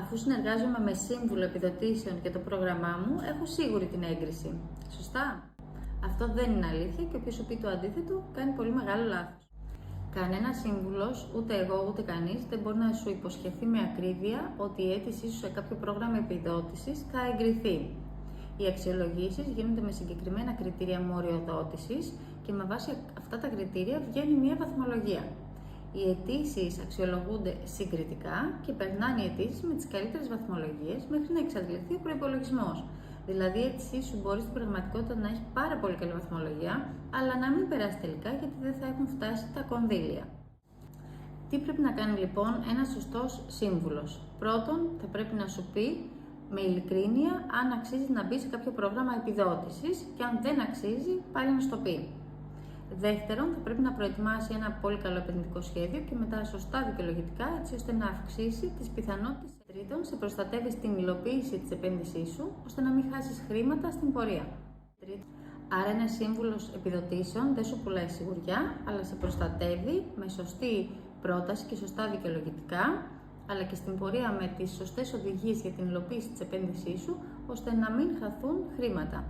Αφού συνεργάζομαι με σύμβουλο επιδοτήσεων και το πρόγραμμά μου, έχω σίγουρη την έγκριση. Σωστά? Αυτό δεν είναι αλήθεια και όποιος σου πει το αντίθετο κάνει πολύ μεγάλο λάθος. Κανένα σύμβουλος, ούτε εγώ ούτε κανείς, δεν μπορεί να σου υποσχεθεί με ακρίβεια ότι η αίτησή σου σε κάποιο πρόγραμμα επιδότησης θα εγκριθεί. Οι αξιολογήσεις γίνονται με συγκεκριμένα κριτήρια μοριοδότησης και με βάση αυτά τα κριτήρια βγαίνει μια βαθμολογία. Οι αιτήσεις αξιολογούνται συγκριτικά και περνάνε οι αιτήσεις με τις καλύτερες βαθμολογίες μέχρι να εξαντληθεί ο προϋπολογισμός. Δηλαδή, η αίτησή σου μπορεί στην πραγματικότητα να έχει πάρα πολύ καλή βαθμολογία, αλλά να μην περάσει τελικά γιατί δεν θα έχουν φτάσει τα κονδύλια. Τι πρέπει να κάνει λοιπόν ένας σωστός σύμβουλος? Πρώτον, θα πρέπει να σου πει με ειλικρίνεια αν αξίζει να μπει σε κάποιο πρόγραμμα επιδότησης και αν δεν αξίζει, πάλι να σου το πει. Δεύτερον, θα πρέπει να προετοιμάσει ένα πολύ καλό επενδυτικό σχέδιο και μετά σωστά δικαιολογητικά, έτσι ώστε να αυξήσει τις πιθανότητες. Τρίτον, σε προστατεύει στην υλοποίηση της επένδυσής σου, ώστε να μην χάσεις χρήματα στην πορεία. Άρα, ένας σύμβουλος επιδοτήσεων δεν σου πουλάει σιγουριά, αλλά σε προστατεύει με σωστή πρόταση και σωστά δικαιολογητικά, αλλά και στην πορεία με τις σωστές οδηγίες για την υλοποίηση της επένδυσής σου, ώστε να μην χαθούν χρήματα.